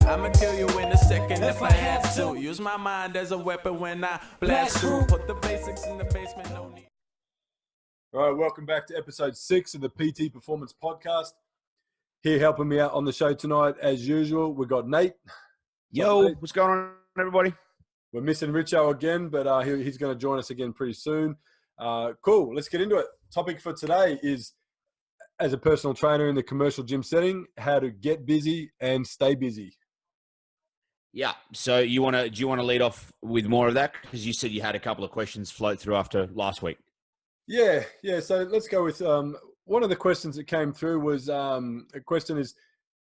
I'ma kill you in a second if I have to. Use my mind as a weapon when I blast through. Put the basics in the basement, no need. All right, welcome back to episode 6 of the PT Performance Podcast. Here helping me out on the show tonight, as usual, we've got Nate. Yo, what's going on, everybody? We're missing Richo again, but he's going to join us again pretty soon. Cool, let's get into it. Topic for today is, as a personal trainer in the commercial gym setting, how to get busy and stay busy. Yeah, so do you want to lead off with more of that? Because you said you had a couple of questions float through after last week. Yeah. So let's go with one of the questions that came through was a question is,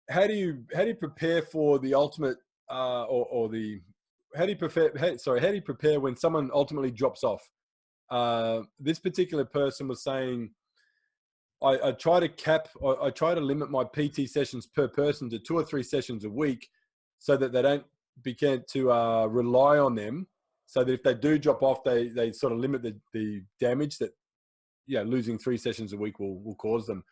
how do you prepare for the ultimate how do you prepare when someone ultimately drops off? This particular person was saying, I try to limit my PT sessions per person to 2 or 3 sessions a week, so that they don't begin to rely on them. So that if they do drop off, they sort of limit the damage that losing 3 sessions a week will cause them.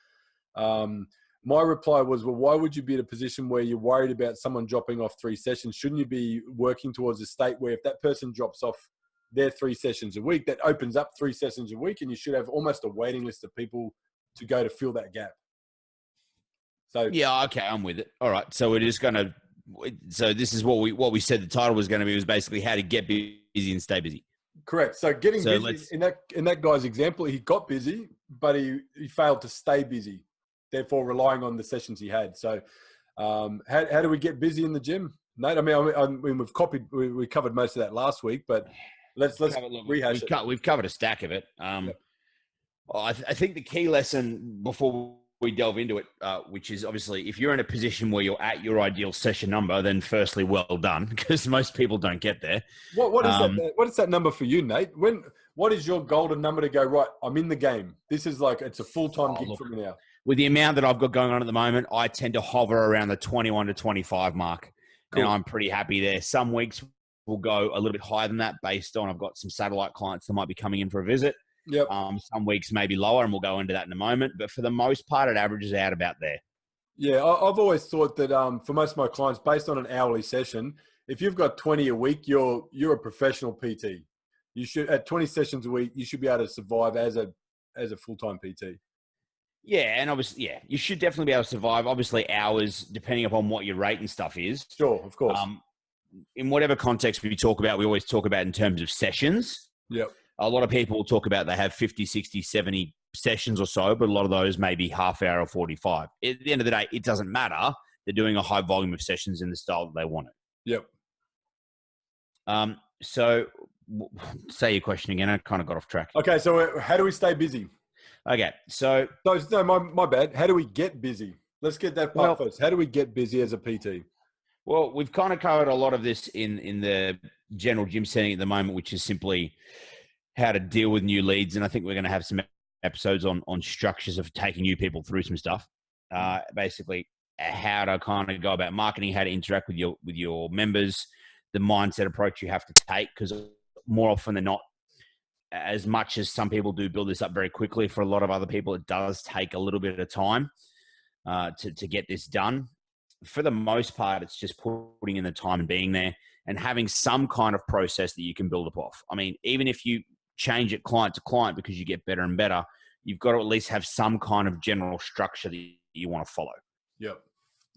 My reply was, well, why would you be in a position where you're worried about someone dropping off 3 sessions? Shouldn't you be working towards a state where if that person drops off their 3 sessions a week, that opens up 3 sessions a week, and you should have almost a waiting list of people to go to fill that gap. So yeah, okay, I'm with it. All right, so we're just gonna. So this is what we said the title was going to be, was basically how to get busy and stay busy. Correct. So getting busy in that guy's example, he got busy, but he failed to stay busy, therefore relying on the sessions he had. So how do we get busy in the gym, Nate? I mean we covered most of that last week, but let's rehash it. We've covered a stack of it. Yep. I think the key lesson before we delve into it, which is obviously if you're in a position where you're at your ideal session number, then firstly, well done, because most people don't get there. What is that? What is that number for you, Nate? What is your golden number to go, right, I'm in the game? This is like, it's a full-time gig for me now. With the amount that I've got going on at the moment, I tend to hover around the 21 to 25 mark. Cool. And I'm pretty happy there. Some weeks will go a little bit higher than that based on I've got some satellite clients that might be coming in for a visit. Yep. Some weeks may be lower, and we'll go into that in a moment. But for the most part, it averages out about there. Yeah, I've always thought that for most of my clients, based on an hourly session, if you've got 20 a week, you're a professional PT. You should, at 20 sessions a week, you should be able to survive as a full-time PT. Yeah, and obviously, yeah, you should definitely be able to survive. Obviously, hours, depending upon what your rate and stuff is. Sure, of course. In whatever context we talk about, we always talk about in terms of sessions. Yep. A lot of people talk about they have 50, 60, 70 sessions or so, but a lot of those may be half hour or 45. At the end of the day, it doesn't matter. They're doing a high volume of sessions in the style that they want it. Yep. So say your question again. I kind of got off track. Okay, so how do we stay busy? Okay, so no, my bad. How do we get busy? Let's get that part first. How do we get busy as a PT? Well, we've kind of covered a lot of this in the general gym setting at the moment, which is simply how to deal with new leads. And I think we're going to have some episodes on structures of taking new people through some stuff. Basically, how to kind of go about marketing, how to interact with your members, the mindset approach you have to take, because more often than not, as much as some people do build this up very quickly, for a lot of other people, it does take a little bit of time to get this done. For the most part, it's just putting in the time and being there and having some kind of process that you can build up off. I mean, even if you change it client to client because you get better and better, you've got to at least have some kind of general structure that you want to follow. Yep.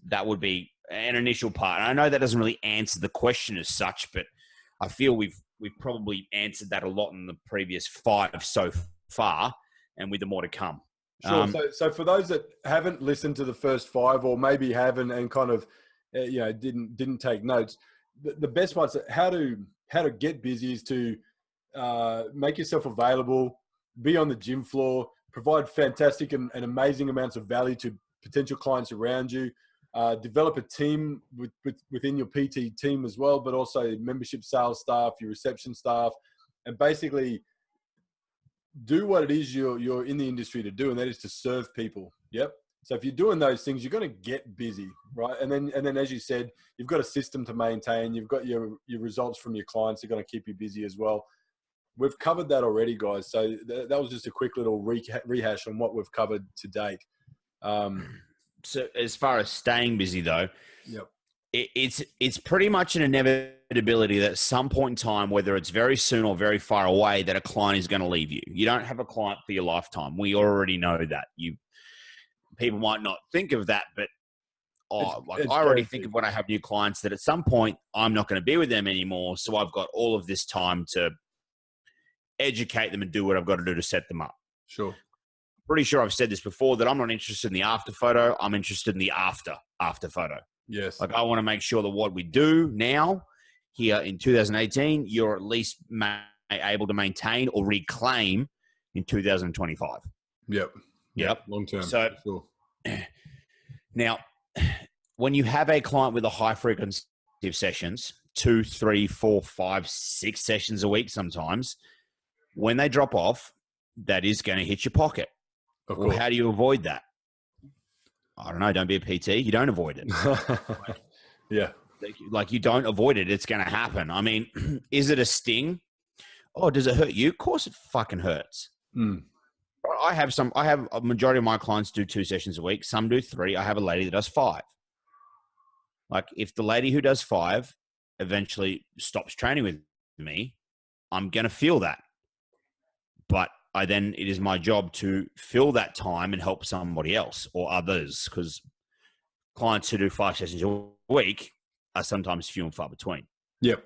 That would be an initial part. And I know that doesn't really answer the question as such, but I feel we've probably answered that a lot in the previous 5 so far, and with the more to come. Sure. So for those that haven't listened to the first 5, or maybe haven't and kind of didn't take notes, the best parts of how to get busy is to make yourself available, be on the gym floor, provide fantastic and amazing amounts of value to potential clients around you, develop a team within your PT team as well, but also membership sales staff, your reception staff, and basically do what it is you're in the industry to do, and that is to serve people. Yep. So if you're doing those things, you're going to get busy, right? And then, as you said, you've got a system to maintain. You've got your results from your clients are going to keep you busy as well. We've covered that already, guys. So that was just a quick little rehash on what we've covered to date. So as far as staying busy, though, yep. it's pretty much an inevitability that at some point in time, whether it's very soon or very far away, that a client is going to leave you. You don't have a client for your lifetime. We already know that. People might not think of that, but I already think of when I have new clients that at some point I'm not going to be with them anymore. So I've got all of this time to educate them and do what I've got to do to set them up. Sure. Pretty sure I've said this before, that I'm not interested in the after photo. I'm interested in the after photo. Yes. Like, I want to make sure that what we do now here in 2018, you're at least able to maintain or reclaim in 2025. Yep. Yep. Long term. So sure. Now, when you have a client with a high frequency of sessions, 2, 3, 4, 5, 6 sessions a week sometimes, when they drop off, that is going to hit your pocket. Well, how do you avoid that? I don't know. Don't be a PT. You don't avoid it. Yeah. Like, you don't avoid it. It's going to happen. I mean, is it a sting? Oh, does it hurt you? Of course it fucking hurts. Mm. I have a majority of my clients do 2 sessions a week. Some do 3. I have a lady that does 5. Like, if the lady who does 5 eventually stops training with me, I'm going to feel that. But it is my job to fill that time and help somebody else or others, because clients who do 5 sessions a week are sometimes few and far between. Yep.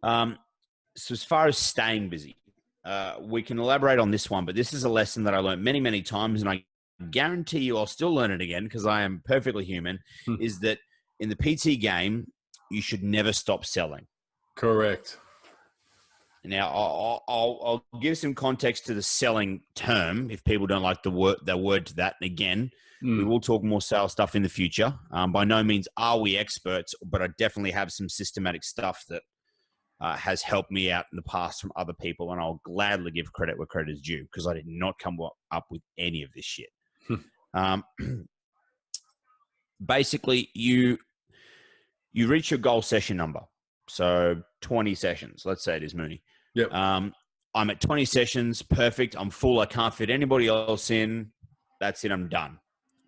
So as far as staying busy, we can elaborate on this one, but this is a lesson that I learned many, many times, and I guarantee you I'll still learn it again because I am perfectly human, is that in the PT game, you should never stop selling. Correct. Now, I'll give some context to the selling term if people don't like the word to that. And again, we will talk more sales stuff in the future. By no means are we experts, but I definitely have some systematic stuff that has helped me out in the past from other people, and I'll gladly give credit where credit is due because I did not come up with any of this shit. Basically, you reach your goal session number. So 20 sessions, let's say it is, Mooney. Yep. I'm at 20 sessions. Perfect. I'm full. I can't fit anybody else in. That's it. I'm done.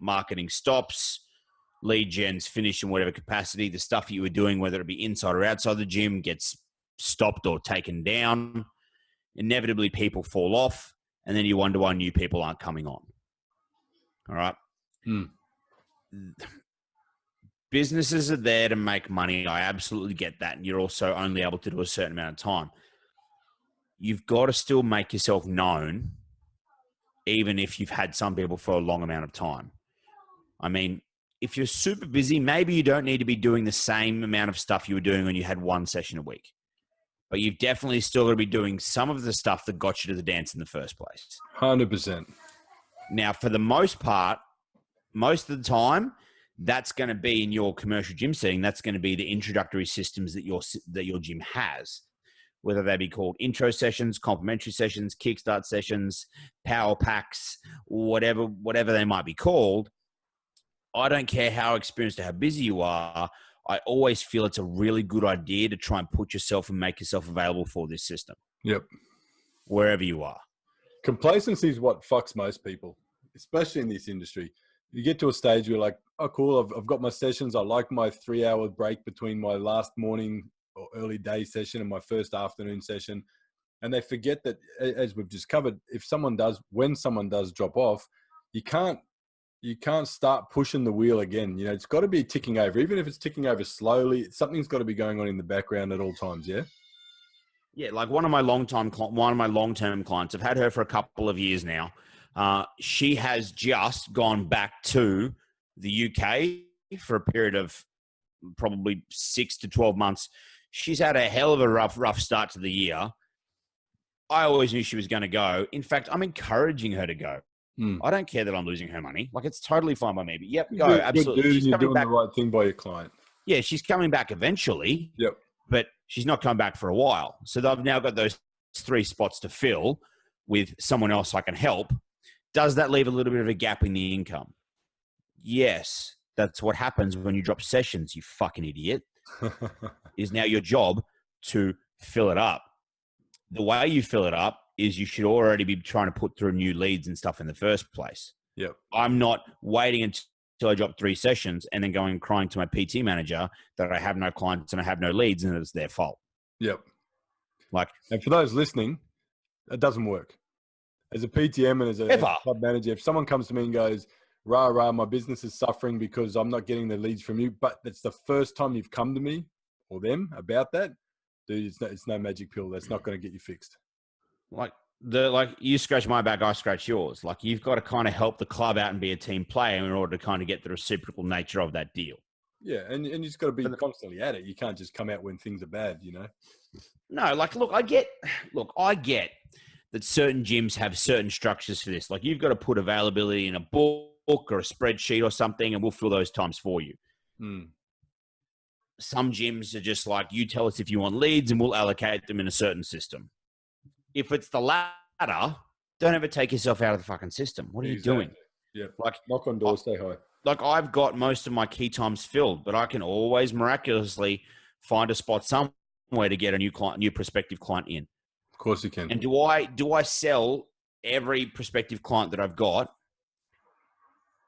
Marketing stops. Lead gen's finished in whatever capacity. The stuff you were doing, whether it be inside or outside the gym, gets stopped or taken down. Inevitably, people fall off, and then you wonder why new people aren't coming on. All right. Businesses are there to make money. I absolutely get that. And you're also only able to do a certain amount of time. You've got to still make yourself known, even if you've had some people for a long amount of time. I mean, if you're super busy, maybe you don't need to be doing the same amount of stuff you were doing when you had 1 session a week. But you've definitely still got to be doing some of the stuff that got you to the dance in the first place. 100%. Now, for the most part, most of the time, that's going to be in your commercial gym setting. That's going to be the introductory systems that your gym has, whether they be called intro sessions, complimentary sessions, kickstart sessions, power packs, whatever they might be called. I don't care how experienced or how busy you are. I always feel it's a really good idea to try and put yourself and make yourself available for this system. Yep. Wherever you are. Complacency is what fucks most people, especially in this industry. You get to a stage where you're like, oh, cool, I've got my sessions. I like my 3-hour break between my last morning or early day session and my first afternoon session. And they forget that, as we've just covered, when someone does drop off, you can't start pushing the wheel again. You know, it's got to be ticking over. Even if it's ticking over slowly, something's got to be going on in the background at all times, yeah? Yeah, like one of my long-term clients, I've had her for a couple of years now. She has just gone back to the UK for a period of probably 6 to 12 months. She's had a hell of a rough start to the year. I always knew she was going to go. In fact, I'm encouraging her to go. I don't care that I'm losing her money. Like, it's totally fine by me. But yep, go. Absolutely. You're doing the right thing by your client. Yeah, she's coming back eventually. Yep. But she's not coming back for a while. So they've now got those 3 spots to fill with someone else I can help. Does that leave a little bit of a gap in the income? Yes. That's what happens when you drop sessions, you fucking idiot. Is now your job to fill it up. The way you fill it up is you should already be trying to put through new leads and stuff in the first place. Yep. I'm not waiting I drop 3 sessions and then going and crying to my PT manager that I have no clients and I have no leads and it's their fault. Yep. Like, And for those listening, it doesn't work. As a PTM and as a club manager, if someone comes to me and goes, rah, my business is suffering because I'm not getting the leads from you, but that's the first time you've come to me or them about that, dude, it's no magic pill. That's not going to get you fixed. Like you scratch my back, I scratch yours. Like, you've got to kind of help the club out and be a team player in order to kind of get the reciprocal nature of that deal. Yeah, and you just got to be constantly at it. You can't just come out when things are bad, you know? No, like, look, I get that certain gyms have certain structures for this. Like, you've got to put availability in a book or a spreadsheet or something, and we'll fill those times for you. Some gyms are just like, you tell us if you want leads and we'll allocate them in a certain system. If it's the latter, don't ever take yourself out of the fucking system. What are you doing? Yeah. Like, knock on doors, stay high. Like, I've got most of my key times filled, but I can always miraculously find a spot somewhere to get a new prospective client in. Of course you can. And do I sell every prospective client that I've got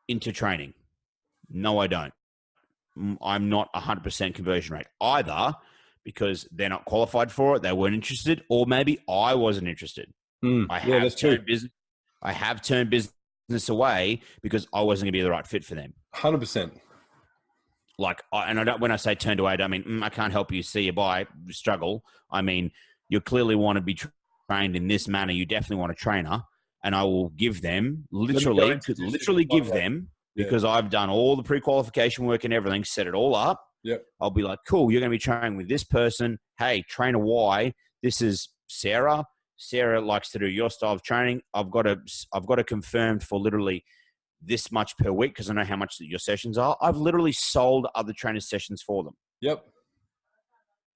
into training? No, I don't. I'm not 100% conversion rate either, because they're not qualified for it. They weren't interested, or maybe I wasn't interested. I have turned business away because I wasn't going to be the right fit for them. 100%. Like, when I say turned away, I don't mean I can't help you, see you bye, struggle. I mean, you clearly want to be trained in this manner. You definitely want a trainer, and I will give them literally give them, because I've done all the pre-qualification work and everything, set it all up. Yep. I'll be like, cool, you're going to be training with this person. Hey, trainer Y, this is Sarah. Sarah likes to do your style of training. I've got to confirm for literally this much per week, because I know how much your sessions are. I've literally sold other trainers sessions for them. Yep.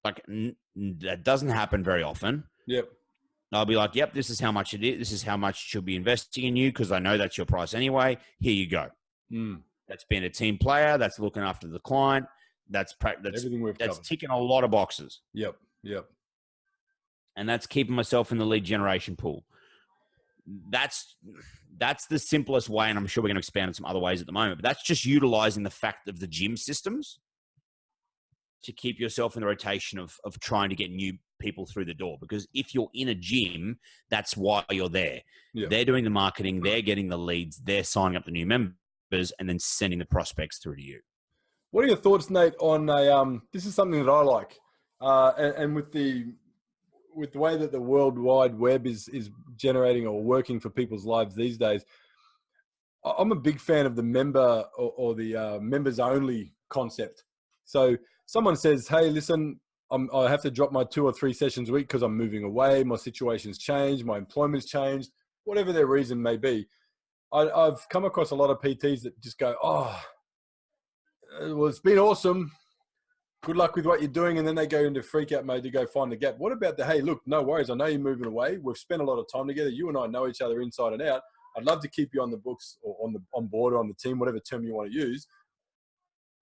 Like, that doesn't happen very often. Yep. I'll be like, yep, this is how much it is. This is how much she'll be investing in you, because I know that's your price anyway. Here you go. That's being a team player. That's looking after the client. That's ticking a lot of boxes. Yep. And that's keeping myself in the lead generation pool. That's the simplest way, and I'm sure we're going to expand on some other ways at the moment, but that's just utilizing the fact of the gym systems to keep yourself in the rotation of trying to get new people through the door. Because if you're in a gym, that's why you're there. Yep. They're doing the marketing, they're getting the leads, they're signing up the new members, and then sending the prospects through to you. What are your thoughts, Nate, on this is something that I like, and with the way that the World Wide Web is generating or working for people's lives these days, I'm a big fan of the member or the members only concept. So someone says, hey, listen, I have to drop my 2 or 3 sessions a week because I'm moving away, my situation's changed, my employment's changed, whatever their reason may be. I've come across a lot of PTs that just go, oh, well, it's been awesome. Good luck with what you're doing. And then they go into freak out mode to go find the gap. What about hey, look, no worries. I know you're moving away. We've spent a lot of time together. You and I know each other inside and out. I'd love to keep you on the books or on board or on the team, whatever term you want to use.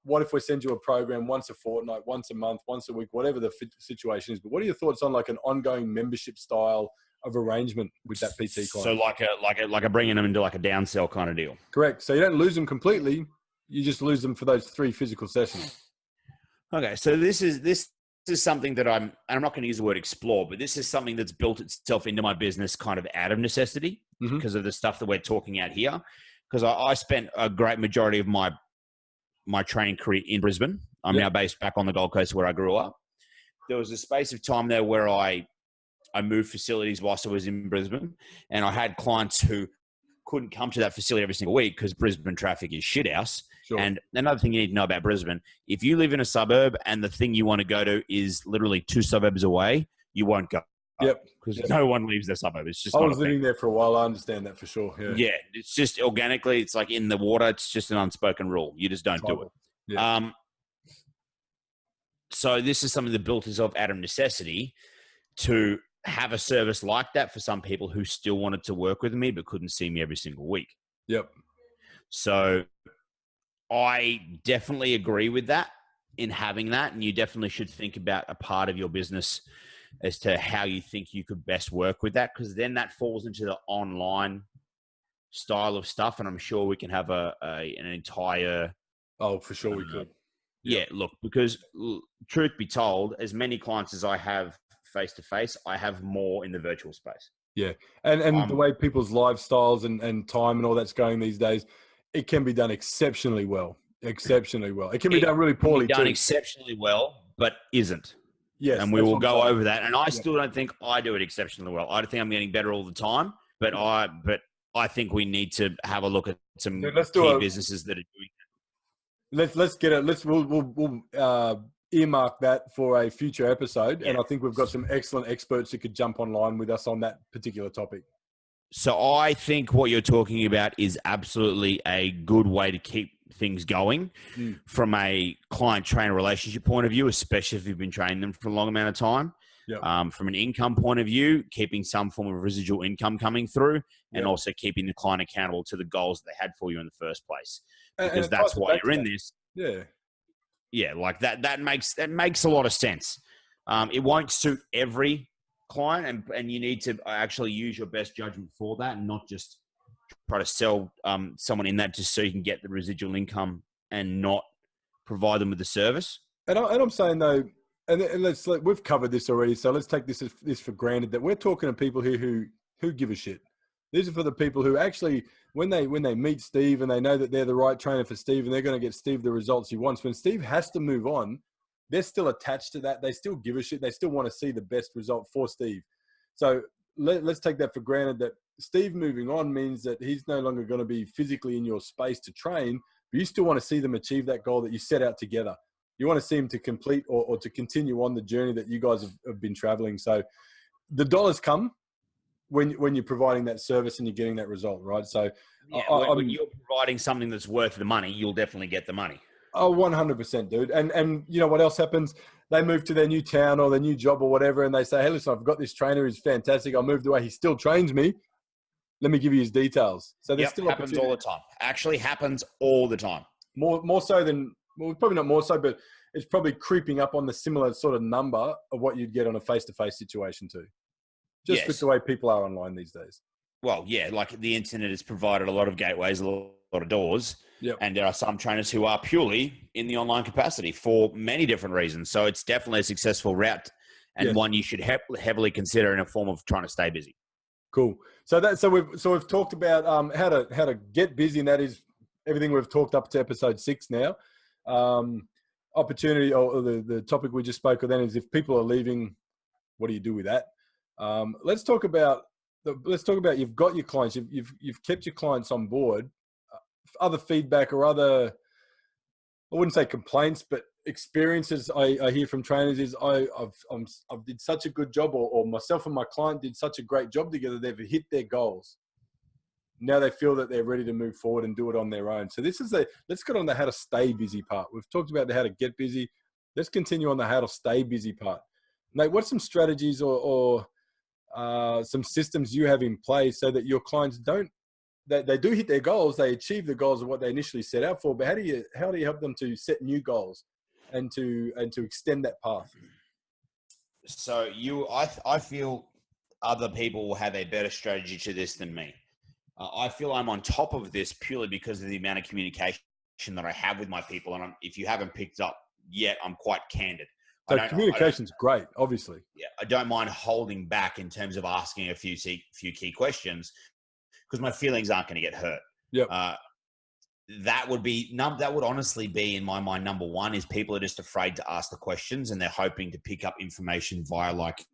What if we send you a program once a fortnight, once a month, once a week, whatever the situation is? But what are your thoughts on like an ongoing membership style of arrangement with that PT client? So like a bringing them into like a downsell kind of deal. Correct. So you don't lose them completely. You just lose them for those 3 physical sessions. Okay. So this is something that I'm not going to use the word explore, but this is something that's built itself into my business kind of out of necessity because of the stuff that we're talking out here. Because I spent a great majority of my training career in Brisbane. I'm now based back on the Gold Coast where I grew up. There was a space of time there where I moved facilities whilst I was in Brisbane, and I had clients who couldn't come to that facility every single week because Brisbane traffic is shit house. Sure. And another thing you need to know about Brisbane, if you live in a suburb and the thing you want to go to is literally 2 suburbs away, you won't go. Yep. Because no one leaves their suburb. It's just I was living there for a while. I understand that for sure. Yeah. It's just organically, it's like in the water. It's just an unspoken rule. You just don't do it. Yeah. So this is something that built itself out of necessity to have a service like that for some people who still wanted to work with me but couldn't see me every single week. Yep. So I definitely agree with that in having that, and you definitely should think about a part of your business as to how you think you could best work with that, because then that falls into the online style of stuff, and I'm sure we can have an entire. Oh, for sure we could. Yeah, look, because truth be told, as many clients as I have face to face, I have more in the virtual space. Yeah, and the way people's lifestyles and time and all that's going these days, it can be done exceptionally well. Exceptionally well. It can be done really poorly done too. Exceptionally well, but isn't. Yes, and we will go over that. And I still don't think I do it exceptionally well. I think I'm getting better all the time, but I think we need to have a look at some key businesses that are doing it. Let's get it. We'll earmark that for a future episode. Yeah. And I think we've got some excellent experts who could jump online with us on that particular topic. So I think what you're talking about is absolutely a good way to keep things going from a client-trainer relationship point of view, especially if you've been training them for a long amount of time. Yep. From an income point of view, keeping some form of residual income coming through and also keeping the client accountable to the goals they had for you in the first place. Because that's why you're in this. Yeah. Yeah, like that makes a lot of sense. It won't suit every client, and you need to actually use your best judgment for that and not just try to sell someone in that just so you can get the residual income and not provide them with the service. And I'm saying though, and we've covered this already, so let's take this for granted that we're talking to people who give a shit. These are for the people who actually, when they meet Steve and they know that they're the right trainer for Steve and they're going to get Steve the results he wants, when Steve has to move on, they're still attached to that. They still give a shit. They still want to see the best result for Steve. So let's take that for granted that Steve moving on means that he's no longer going to be physically in your space to train, but you still want to see them achieve that goal that you set out together. You want to see him to complete or to continue on the journey that you guys have been traveling. So the dollars come when you're providing that service and you're getting that result, right? So when you're providing something that's worth the money, you'll definitely get the money. Oh, 100%, dude. And you know what else happens? They move to their new town or their new job or whatever, and they say, hey, listen, I've got this trainer who's fantastic. I moved away. He still trains me. Let me give you his details. So there's still happens all the time. Actually happens all the time. More so than, well, probably not more so, but it's probably creeping up on the similar sort of number of what you'd get on a face-to-face situation too. Just with the way people are online these days. Well, yeah, like the internet has provided a lot of gateways, a lot of doors. Yep. And there are some trainers who are purely in the online capacity for many different reasons. So it's definitely a successful route and one you should heavily consider in a form of trying to stay busy. Cool. So we've talked about how to get busy, and that is everything we've talked up to episode 6 now. Opportunity, or the topic we just spoke of then is if people are leaving, what do you do with that? Let's talk about you've got your clients, you've kept your clients on board. Other feedback or other, I wouldn't say complaints, but experiences I hear from trainers is I did such a good job, or myself and my client did such a great job together. They've hit their goals. Now they feel that they're ready to move forward and do it on their own. So let's get on the how to stay busy part. We've talked about the how to get busy. Let's continue on the how to stay busy part. Nate, what's some strategies or some systems you have in place so that your clients they do hit their goals, they achieve the goals of what they initially set out for, but how do you help them to set new goals and to extend that path? So I feel other people will have a better strategy to this than me. I feel I'm on top of this purely because of the amount of communication that I have with my people. And if you haven't picked up yet, I'm quite candid. So communication's great, obviously. Yeah, I don't mind holding back in terms of asking a few key questions because my feelings aren't going to get hurt. Yep. That would honestly be, in my mind, number one is people are just afraid to ask the questions and they're hoping to pick up information via like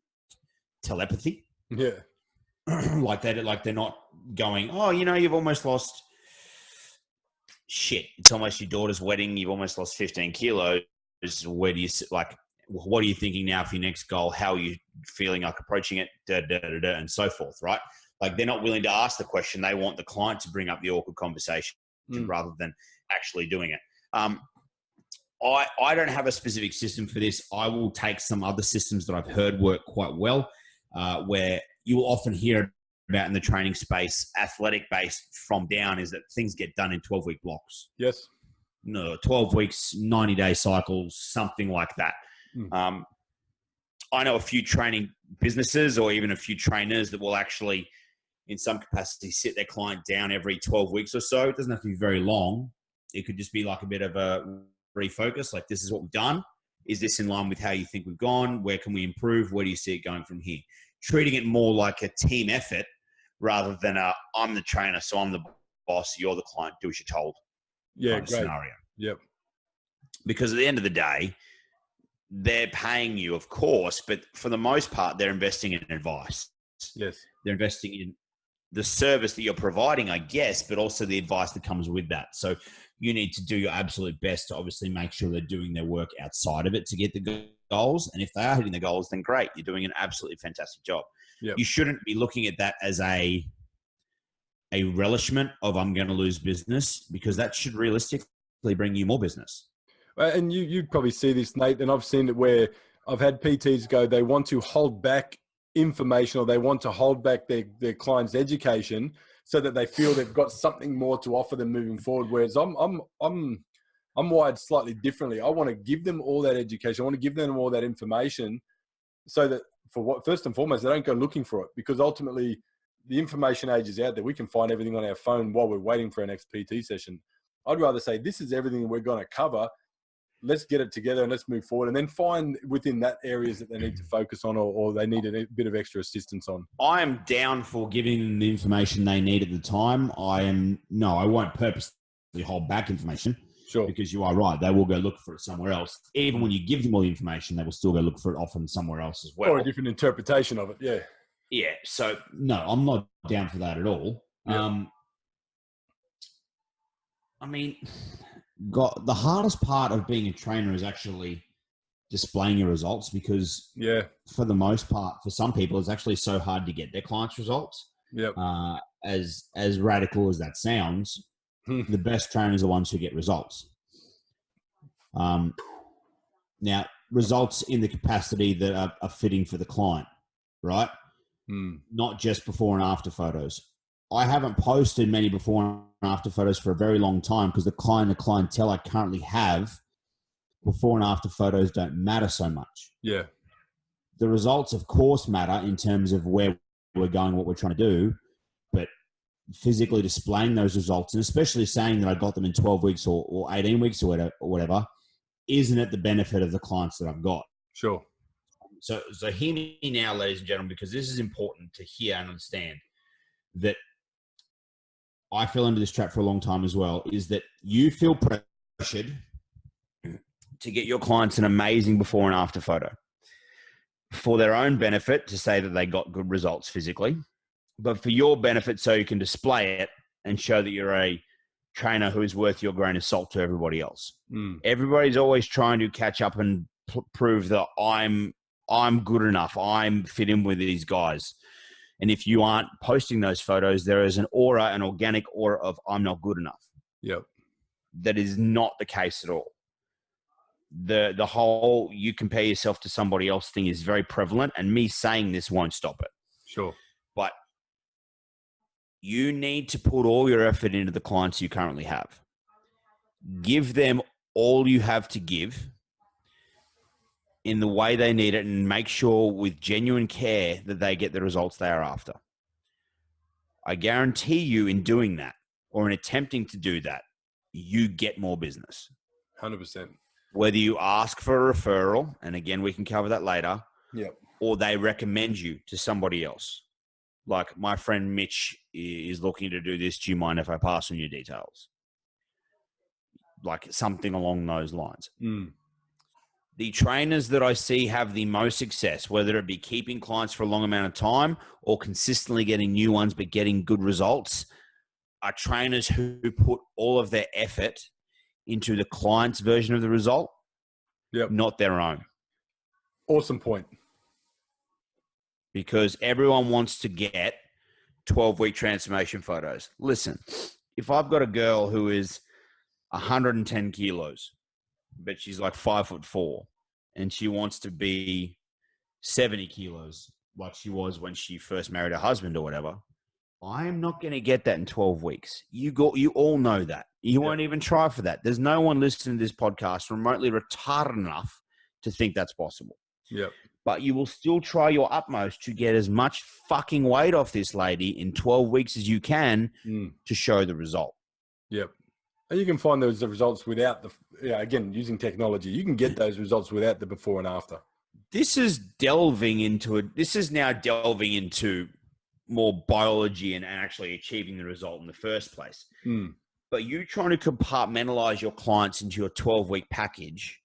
telepathy. Yeah. like they're not going, oh, you've almost lost shit. It's almost your daughter's wedding. You've almost lost 15 kilos. Where do you what are you thinking now for your next goal? How are you feeling like approaching it? And so forth, right? Like they're not willing to ask the question. They want the client to bring up the awkward conversation rather than actually doing it. I don't have a specific system for this. I will take some other systems that I've heard work quite well, where you will often hear about in the training space, athletic based from down, is that things get done in 12-week blocks. Yes. No, 12 weeks, 90-day cycles, something like that. I know a few training businesses or even a few trainers that will actually, in some capacity, sit their client down every 12 weeks or so. It doesn't have to be very long. It could just be like a bit of a refocus. Like, this is what we've done. Is this in line with how you think we've gone? Where can we improve? Where do you see it going from here? Treating it more like a team effort rather than I'm the trainer, so I'm the boss, you're the client, do as you're told. Yeah, kind of great. Scenario. Yep. Because at the end of the day, they're paying you, of course, but for the most part, they're investing in advice. Yes. They're investing in the service that you're providing, I guess, but also the advice that comes with that. So you need to do your absolute best to obviously make sure they're doing their work outside of it to get the goals. And if they are hitting the goals, then great. You're doing an absolutely fantastic job. Yep. You shouldn't be looking at that as a relishment of I'm going to lose business, because that should realistically bring you more business. And you probably see this, Nate, and I've seen it where I've had PTs go, they want to hold back information, or they want to hold back their client's education so that they feel they've got something more to offer them moving forward. Whereas I'm wired slightly differently. I want to give them all that education. I want to give them all that information so that first and foremost, they don't go looking for it, because ultimately the information age is out there. We can find everything on our phone while we're waiting for our next PT session. I'd rather say, this is everything we're going to cover. Let's get it together and let's move forward, and then find within that areas that they need to focus on, or they need a bit of extra assistance on. I am down for giving them the information they need at the time. I won't purposely hold back information. Sure. Because you are right. They will go look for it somewhere else. Even when you give them all the information, they will still go look for it often somewhere else as well. Or a different interpretation of it. Yeah. Yeah. So no, I'm not down for that at all. Yep. I mean, the hardest part of being a trainer is actually displaying your results, because for the most part, for some people, it's actually so hard to get their clients' results. Yep. As radical as that sounds, the best trainers are the ones who get results. Now, results in the capacity that are fitting for the client, right? Not just before and after photos. I haven't posted many before and after photos for a very long time, because the clientele I currently have, before and after photos don't matter so much. Yeah. The results, of course, matter in terms of where we're going, what we're trying to do, but physically displaying those results, and especially saying that I got them in 12 weeks or 18 weeks or whatever, isn't at the benefit of the clients that I've got. Sure. So hear me now, ladies and gentlemen, because this is important to hear and understand, that I fell into this trap for a long time as well, is that you feel pressured to get your clients an amazing before and after photo for their own benefit, to say that they got good results physically, but for your benefit, so you can display it and show that you're a trainer who is worth your grain of salt to everybody else. Everybody's always trying to catch up and prove that I'm good enough. I'm fit in with these guys. And if you aren't posting those photos, there is an organic aura of I'm not good enough. Yep. That is not the case at all. The whole you compare yourself to somebody else thing is very prevalent, and me saying this won't stop it. Sure. But you need to put all your effort into the clients you currently have. Give them all you have to give in the way they need it, and make sure with genuine care that they get the results they are after. I guarantee you, in doing that, or in attempting to do that, you get more business. 100%. Whether you ask for a referral, and again, we can cover that later, or they recommend you to somebody else. Like, my friend Mitch is looking to do this. Do you mind if I pass on your details? Like something along those lines. The trainers that I see have the most success, whether it be keeping clients for a long amount of time or consistently getting new ones but getting good results, are trainers who put all of their effort into the client's version of the result, not their own. Awesome point. Because everyone wants to get 12-week transformation photos. Listen, if I've got a girl who is 110 kilos, but she's like 5'4", and she wants to be 70 kilos like she was when she first married her husband or whatever, I am not going to get that in 12 weeks. You all know that. You won't even try for that. There's no one listening to this podcast remotely retarded enough to think that's possible. Yep. But you will still try your utmost to get as much fucking weight off this lady in 12 weeks as you can to show the result. Yep. And you can find those results without again, using technology, you can get those results without the before and after. This is now delving into more biology and actually achieving the result in the first place. But you trying to compartmentalize your clients into your 12-week package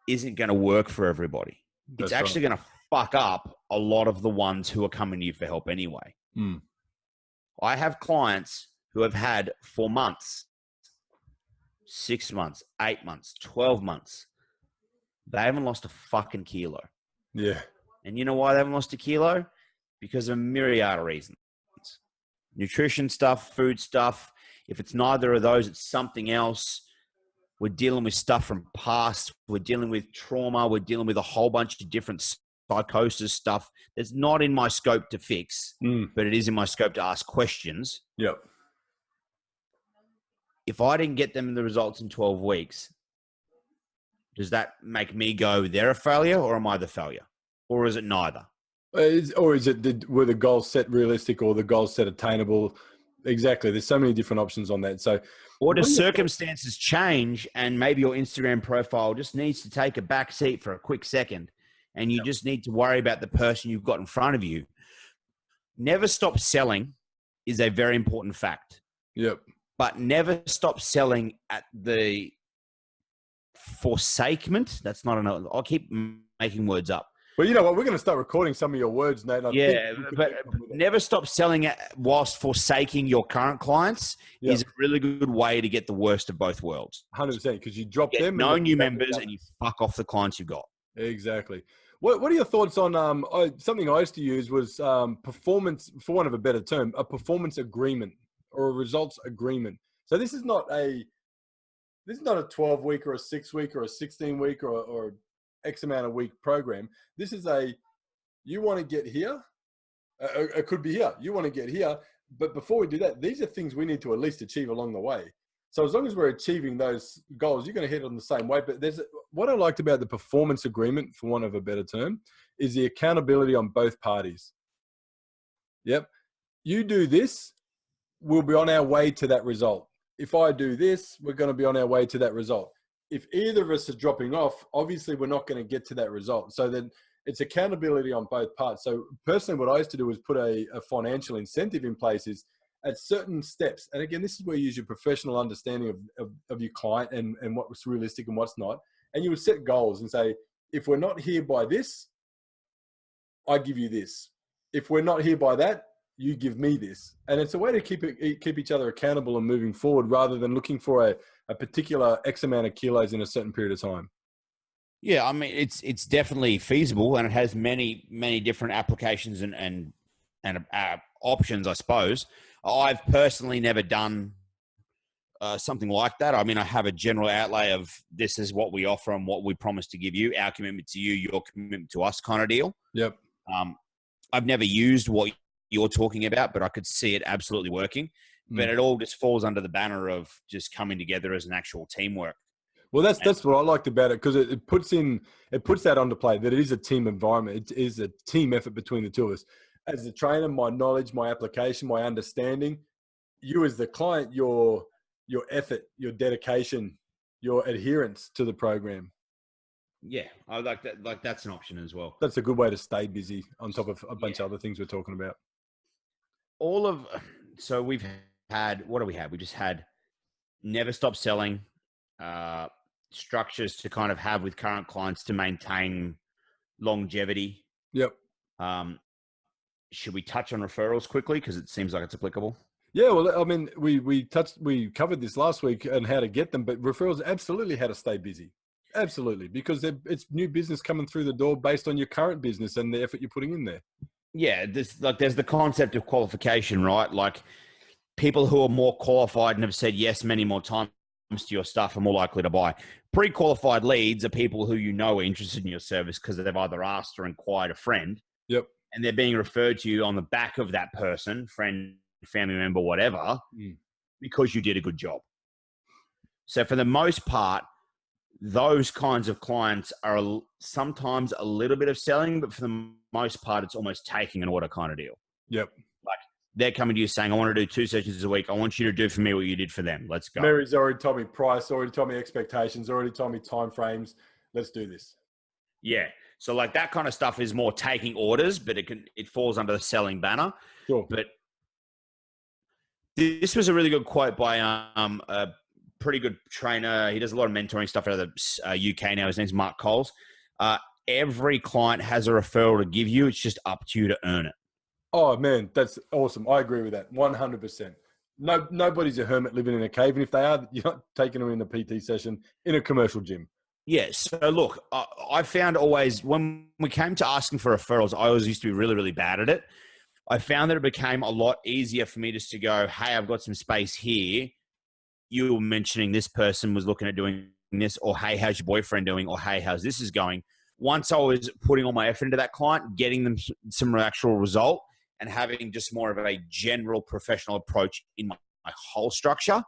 isn't going to work for everybody. It's actually going to fuck up a lot of the ones who are coming to you for help anyway. I have clients who have had 4 months, 6 months, 8 months, 12 months. They haven't lost a fucking kilo. Yeah. And you know why they haven't lost a kilo? Because of a myriad of reasons. Nutrition stuff, food stuff. If it's neither of those, it's something else. We're dealing with stuff from past. We're dealing with trauma. We're dealing with a whole bunch of different psychosis stuff that's not in my scope to fix, but it is in my scope to ask questions. Yep. If I didn't get them the results in 12 weeks, does that make me go, they're a failure, or am I the failure? Or is it neither? Or is it, were the goals set realistic or the goals set attainable? Exactly. There's so many different options on that. So, or do circumstances change and maybe your Instagram profile just needs to take a back seat for a quick second and you just need to worry about the person you've got in front of you? Never stop selling is a very important fact. Yep. But never stop selling at the forsakement. That's not another. I'll keep making words up. Well, you know what? We're going to start recording some of your words, Nate. But never stop selling it whilst forsaking your current clients is a really good way to get the worst of both worlds. 100%, because you drop them. No new members and you fuck off the clients you've got. Exactly. What are your thoughts on something I used to use was performance, for want of a better term, a performance agreement or a results agreement. So this is not a 12-week or a 6-week or a 16-week or X amount of week program. This is you want to get here. It could be here. You want to get here. But before we do that, these are things we need to at least achieve along the way. So as long as we're achieving those goals, you're going to hit on the same way. But what I liked about the performance agreement, for want of a better term, is the accountability on both parties. Yep. You do this, we'll be on our way to that result. If I do this, we're going to be on our way to that result. If either of us are dropping off, obviously we're not going to get to that result. So then it's accountability on both parts. So personally, what I used to do was put a financial incentive in place is at certain steps. And again, this is where you use your professional understanding of your client and what's realistic and what's not. And you would set goals and say, if we're not here by this, I give you this. If we're not here by that, you give me this. And it's a way to keep each other accountable and moving forward rather than looking for a particular X amount of kilos in a certain period of time. Yeah, I mean, it's definitely feasible and it has many, many different applications and options, I suppose. I've personally never done something like that. I mean, I have a general outlay of this is what we offer and what we promise to give you, our commitment to you, your commitment to us kind of deal. Yep. I've never used what you're talking about, but I could see it absolutely working. But it all just falls under the banner of just coming together as an actual teamwork. Well, that's what I liked about it, because it puts that onto play that it is a team environment. It is a team effort between the two of us. As the trainer, my knowledge, my application, my understanding, you as the client, your effort, your dedication, your adherence to the program. Yeah, I like that. Like that's an option as well. That's a good way to stay busy on top of a bunch of other things we're talking about. So we've had, what do we have? We just had never stop selling, structures to kind of have with current clients to maintain longevity. Yep. Should we touch on referrals quickly? Because it seems like it's applicable. Yeah, well, I mean, we covered this last week and how to get them, but referrals absolutely how to stay busy. Absolutely, because it's new business coming through the door based on your current business and the effort you're putting in there. Yeah, there's the concept of qualification, right? Like people who are more qualified and have said yes many more times to your stuff are more likely to buy. Pre-qualified leads are people who you know are interested in your service because they've either asked or inquired a friend. Yep. And they're being referred to you on the back of that person, friend, family member, whatever, because you did a good job. So for the most part, those kinds of clients are sometimes a little bit of selling, but for the most part, it's almost taking an order kind of deal. Yep. Like they're coming to you saying, I want to do 2 sessions a week. I want you to do for me what you did for them. Let's go. Mary's already told me price, already told me expectations, already told me timeframes. Let's do this. Yeah. So like that kind of stuff is more taking orders, but it falls under the selling banner. Sure. But this was a really good quote by a pretty good trainer. He does a lot of mentoring stuff out of the UK now. His name's Mark Coles. Every client has a referral to give you. It's just up to you to earn it. Oh man, that's awesome. I agree with that 100%. No, nobody's a hermit living in a cave, and if they are, you're not taking them in a PT session in a commercial gym. Yes. Yeah, so look, I found always when we came to asking for referrals, I always used to be really, really bad at it. I found that it became a lot easier for me just to go, hey, I've got some space here. You were mentioning this person was looking at doing this, or hey, how's your boyfriend doing? Or hey, how's this is going? Once I was putting all my effort into that client, getting them some actual result and having just more of a general professional approach in my whole structure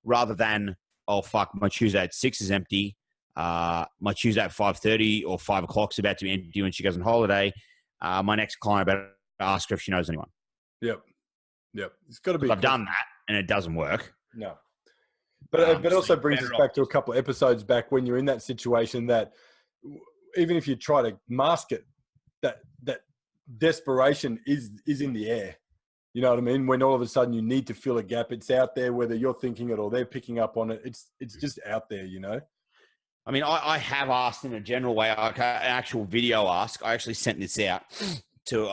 rather than, oh, fuck, my Tuesday at 6 is empty. My Tuesday at 5:30 or 5 o'clock is about to be empty when she goes on holiday. My next client, I better ask her if she knows anyone. Yep. It's got to be. I've done that and it doesn't work. No. But it also brings us back to a couple of episodes back when you're in that situation that even if you try to mask it, that desperation is in the air. You know what I mean? When all of a sudden you need to fill a gap, it's out there, whether you're thinking it or they're picking up on it. It's just out there, you know? I mean, I have asked in a general way, like an actual video ask. I actually sent this out to,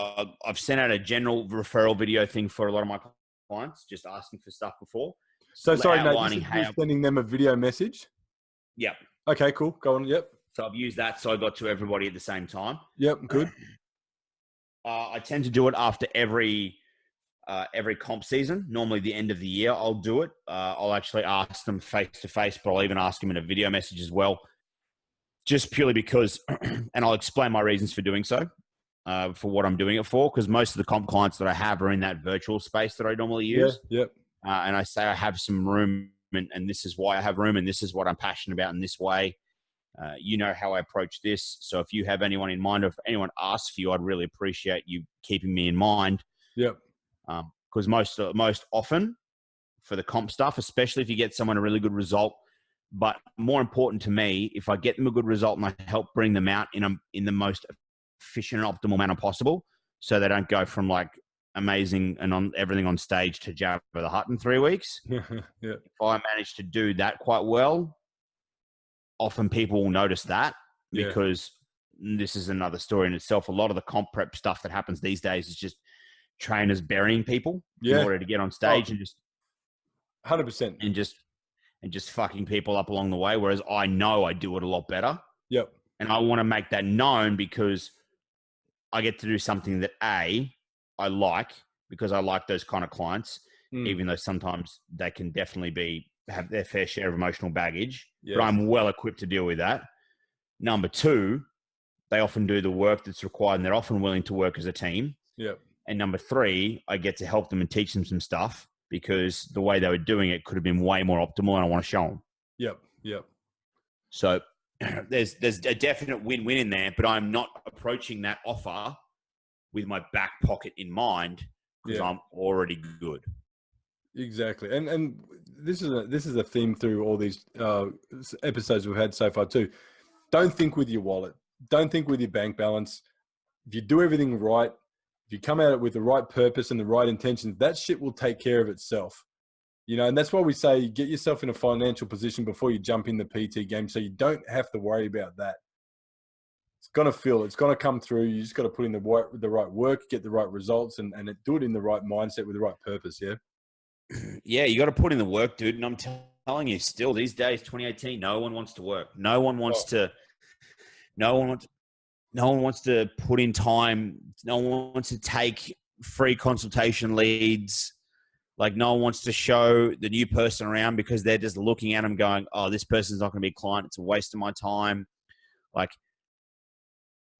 I've sent out a general referral video thing for a lot of my clients, just asking for stuff before. So sorry, Nate, you're sending them a video message? Yep. Okay, cool. Go on. Yep. So I've used that so I got to everybody at the same time. Yep, good. I tend to do it after every comp season. Normally the end of the year, I'll do it. I'll actually ask them face to face, but I'll even ask them in a video message as well, just purely because, and I'll explain my reasons for doing so, for what I'm doing it for, because most of the comp clients that I have are in that virtual space that I normally use. Yeah, yep. And I say I have some room, and this is why I have room, and this is what I'm passionate about in this way. You know how I approach this. So if you have anyone in mind, or if anyone asks for you, I'd really appreciate you keeping me in mind. Yep. Because most often for the comp stuff, especially if you get someone a really good result, but more important to me, if I get them a good result and I help bring them out in the most efficient and optimal manner possible, so they don't go from like amazing and on everything on stage to Jabba the Hutt in 3 weeks. Yeah. If I manage to do that quite well, often people will notice that, because this is another story in itself. A lot of the comp prep stuff that happens these days is just trainers burying people in order to get on stage and just 100% and just fucking people up along the way. Whereas I know I do it a lot better. Yep. And I want to make that known because I get to do something that I like, because I like those kind of clients, even though sometimes they can definitely have their fair share of emotional baggage, but I'm well equipped to deal with that. Number two, they often do the work that's required and they're often willing to work as a team. Yep. And number three, I get to help them and teach them some stuff, because the way they were doing it could have been way more optimal, and I want to show them. Yep. So there's a definite win-win in there, but I'm not approaching that offer with my back pocket in mind, because I'm already good. Exactly. And this is a theme through all these episodes we've had so far too. Don't think with your wallet. Don't think with your bank balance. If you do everything right, if you come at it with the right purpose and the right intentions, that shit will take care of itself. You know, and that's why we say get yourself in a financial position before you jump in the PT game, so you don't have to worry about that. It's going to come through. You just got to put in the right work, get the right results, and do it in the right mindset with the right purpose. Yeah. Yeah, you got to put in the work, dude. And I'm telling you, still these days, 2018, no one wants to work. No one wants to put in time. No one wants to take free consultation leads. Like, no one wants to show the new person around, because they're just looking at them going, oh, this person's not going to be a client. It's a waste of my time. Like,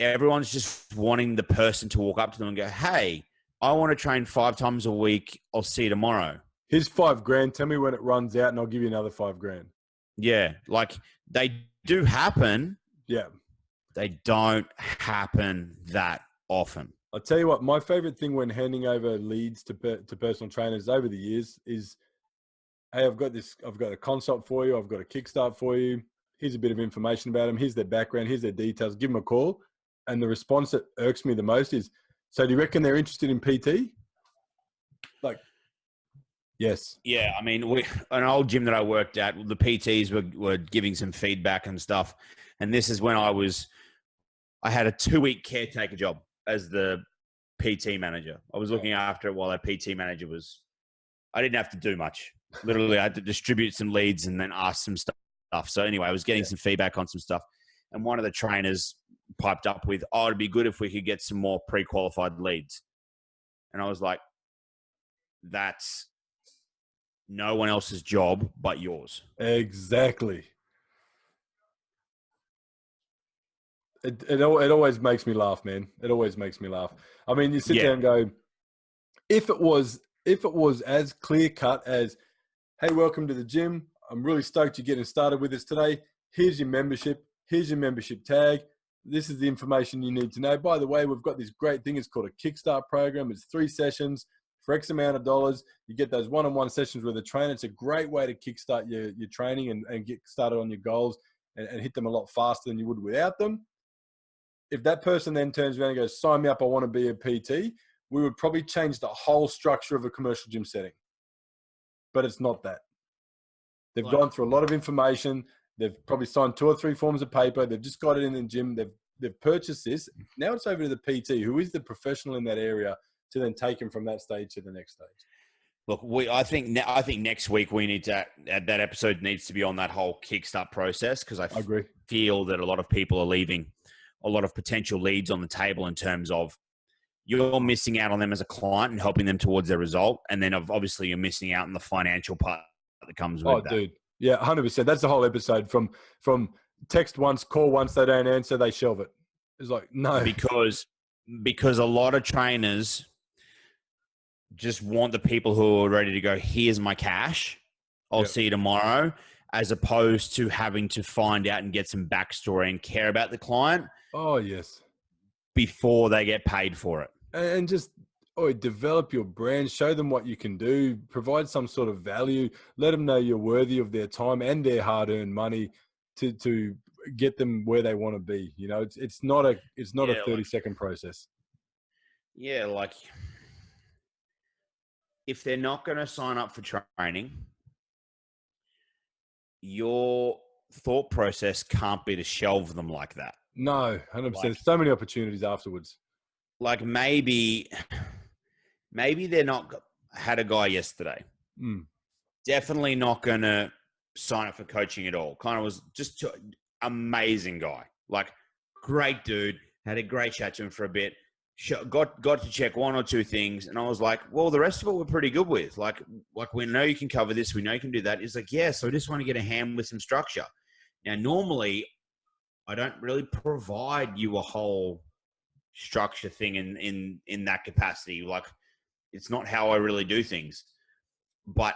everyone's just wanting the person to walk up to them and go, hey, I want to train 5 times a week. I'll see you tomorrow. Here's $5,000. Tell me when it runs out and I'll give you another $5,000. Yeah. Like, they do happen. Yeah. They don't happen that often. I'll tell you what, my favorite thing when handing over leads to personal trainers over the years is, hey, I've got a consult for you. I've got a Kickstart for you. Here's a bit of information about them. Here's their background. Here's their details. Give them a call. And the response that irks me the most is, so do you reckon they're interested in PT? Like, yes. Yeah, I mean, an old gym that I worked at, the PTs were giving some feedback and stuff. And this is when I had a 2-week caretaker job as the PT manager. I was looking after it while our PT manager I didn't have to do much. Literally, I had to distribute some leads and then ask some stuff. So anyway, I was getting some feedback on some stuff. And one of the trainers piped up with, oh, it'd be good if we could get some more pre-qualified leads. And I was like, that's no one else's job but yours. Exactly. It always makes me laugh, man. It always makes me laugh. I mean, you sit there and go, if it was as clear cut as, hey, welcome to the gym. I'm really stoked you're getting started with us today. Here's your membership. Here's your membership tag. This is the information you need to know. By the way, we've got this great thing. It's called a Kickstart program. It's 3 sessions for X amount of dollars. You get those one-on-one sessions with a trainer. It's a great way to kickstart your training and get started on your goals and hit them a lot faster than you would without them. If that person then turns around and goes, sign me up, I want to be a PT, we would probably change the whole structure of a commercial gym setting. But it's not that. They've gone through a lot of information. They've probably signed 2 or 3 forms of paper. They've just got it in the gym. They've purchased this. Now it's over to the PT, who is the professional in that area, to then take them from that stage to the next stage. Look, I think next week we need to, that episode needs to be on that whole Kickstart process, because I agree. Feel that a lot of people are leaving a lot of potential leads on the table in terms of you're missing out on them as a client and helping them towards their result. And then obviously you're missing out on the financial part that comes with that. Oh, dude. Yeah, 100%. That's the whole episode. From text once, call once, they don't answer, they shelve it. It's like, no. Because a lot of trainers just want the people who are ready to go, here's my cash, I'll see you tomorrow, as opposed to having to find out and get some backstory and care about the client. Oh, yes. Before they get paid for it. And just develop your brand, show them what you can do, provide some sort of value, let them know you're worthy of their time and their hard-earned money to get them where they want to be. You know, it's not a 30-second process. Yeah, like if they're not going to sign up for training, your thought process can't be to shelve them like that. No, 100%. There's so many opportunities afterwards. Like maybe they're not had a guy yesterday. Definitely not going to sign up for coaching at all. Kind of was just amazing guy. Like great dude. Had a great chat to him for a bit. Got to check 1 or 2 things. And I was like, well, the rest of it we're pretty good with. Like we know you can cover this. We know you can do that. He's like, yeah, so I just want to get a hand with some structure. Now, normally I don't really provide you a whole structure thing in that capacity. Like it's not how I really do things. But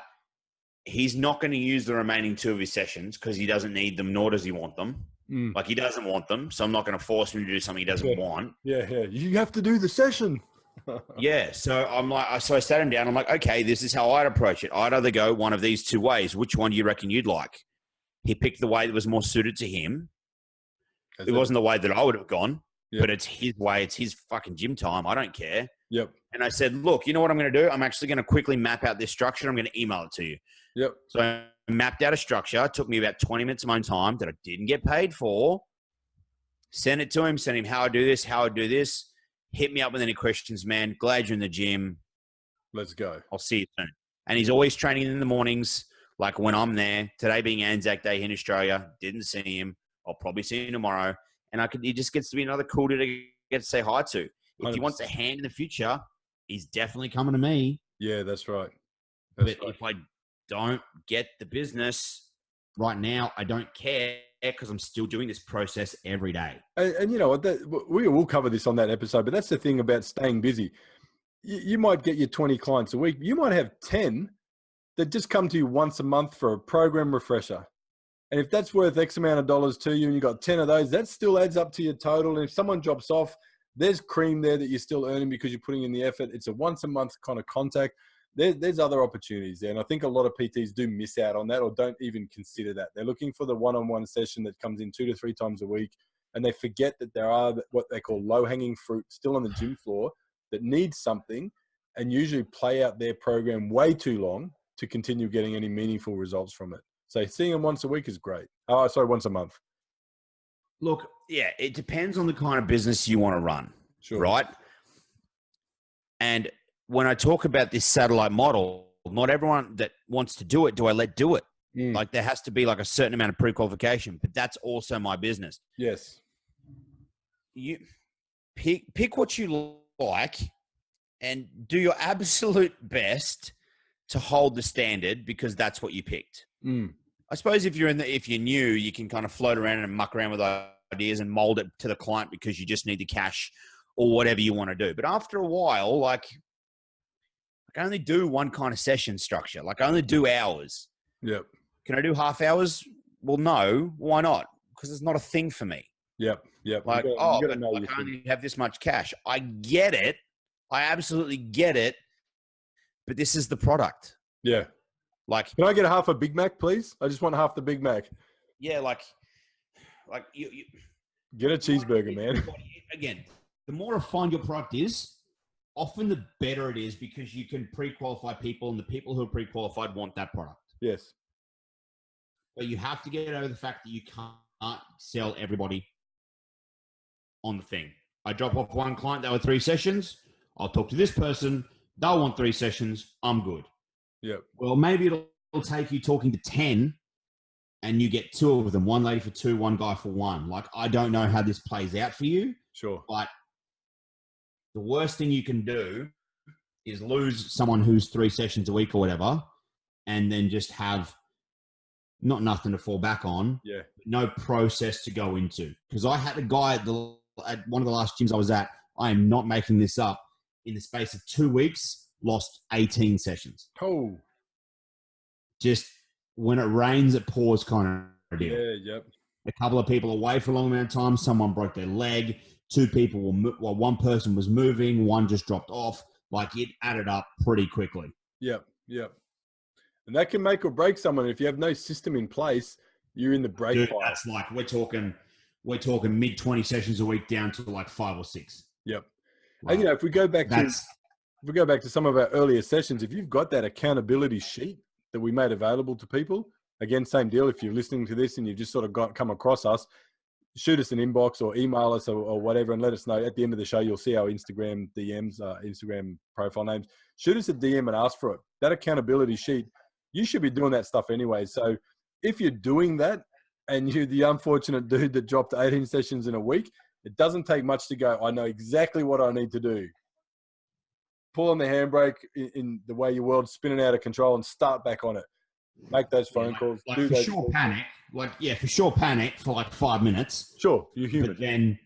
he's not going to use the remaining 2 of his sessions because he doesn't need them, nor does he want them. Like he doesn't want them. So I'm not going to force him to do something he doesn't want. Yeah. You have to do the session. Yeah. So I sat him down. I'm like, okay, this is how I'd approach it. I'd either go one of these 2 ways. Which one do you reckon you'd like? He picked the way that was more suited to him. It wasn't the way that I would have gone, but it's his way. It's his fucking gym time. I don't care. Yep. And I said, look, you know what I'm going to do? I'm actually going to quickly map out this structure. I'm going to email it to you. Yep. So I mapped out a structure. It took me about 20 minutes of my own time that I didn't get paid for. Sent it to him. Sent him how I do this, how I do this. Hit me up with any questions, man. Glad you're in the gym. Let's go. I'll see you soon. And he's always training in the mornings, like when I'm there. Today being Anzac Day in Australia. Didn't see him. I'll probably see him tomorrow. And he just gets to be another cool dude to get to say hi to. If 100%. he wants a hand in the future, he's definitely coming to me. Yeah, that's right. But if I don't get the business right now, I don't care because I'm still doing this process every day. And you know what? We will cover this on that episode, but that's the thing about staying busy. You might get your 20 clients a week. You might have 10 that just come to you once a month for a program refresher. And if that's worth X amount of dollars to you and you got 10 of those, that still adds up to your total. And if someone drops off, there's cream there that you're still earning because you're putting in the effort. It's a once a month kind of contact. There's other opportunities there. And I think a lot of PTs do miss out on that or don't even consider that. They're looking for the one-on-one session that comes in 2 to 3 times a week. And they forget that there are what they call low-hanging fruit still on the gym floor that needs something and usually play out their program way too long to continue getting any meaningful results from it. So seeing them once a week is great. Oh, sorry, once a month. Look, yeah, it depends on the kind of business you want to run, Sure. right? And when I talk about this satellite model, not everyone that wants to do it, do I let do it? Like there has to be like a certain amount of pre-qualification, but that's also my business. Yes. You pick what you like and do your absolute best to hold the standard because that's what you picked. I suppose if you're new, you can kind of float around and muck around with ideas and mold it to the client because you just need the cash or whatever you want to do. But after a while, like I only do one kind of session structure. Like I only do hours. Yep. Can I do half hours? Well, no. Why not? Because it's not a thing for me. Yep. Like, but I can only have this much cash. I get it. I absolutely get it. But this is the product. Yeah. Like, can I get half a Big Mac, please? I just want half the Big Mac. Yeah, like you get a cheeseburger, man. Again, the more refined your product is, often the better it is because you can pre-qualify people, and the people who are pre-qualified want that product. Yes. But you have to get over the fact that you can't sell everybody on the thing. I drop off one client, they were 3 sessions. I'll talk to this person. They'll want 3 sessions. I'm good. Yep. Well, maybe it'll take you talking to 10 and you get 2 of them, one lady for 2, one guy for 1. Like, I don't know how this plays out for you. Sure. But the worst thing you can do is lose someone who's 3 sessions a week or whatever, and then just have not nothing to fall back on. Yeah. No process to go into. Because I had a guy at one of the last gyms I was at, I am not making this up, in the space of 2 weeks, lost 18 sessions. Oh. Just when it rains, it pours kind of deal. Yeah, yep. A couple of people away for a long amount of time. Someone broke their leg. 2 people one person was moving. One just dropped off. Like, it added up pretty quickly. Yep, yep. And that can make or break someone. If you have no system in place, you're in the break pile. That's like, we're talking mid 20 sessions a week down to like 5 or 6. Yep. Right. And if we go back to some of our earlier sessions, if you've got that accountability sheet that we made available to people, again, same deal. If you're listening to this and you've just sort of come across us, shoot us an inbox or email us or whatever and let us know. At the end of the show, you'll see our Instagram DMs, Instagram profile names. Shoot us a DM and ask for it. That accountability sheet, you should be doing that stuff anyway. So if you're doing that and you're the unfortunate dude that dropped 18 sessions in a week, it doesn't take much to go, I know exactly what I need to do. Pull on the handbrake in the way your world's spinning out of control and start back on it. Make those phone calls. Like for sure calls. Panic. For sure panic for like 5 minutes. Sure, you're human.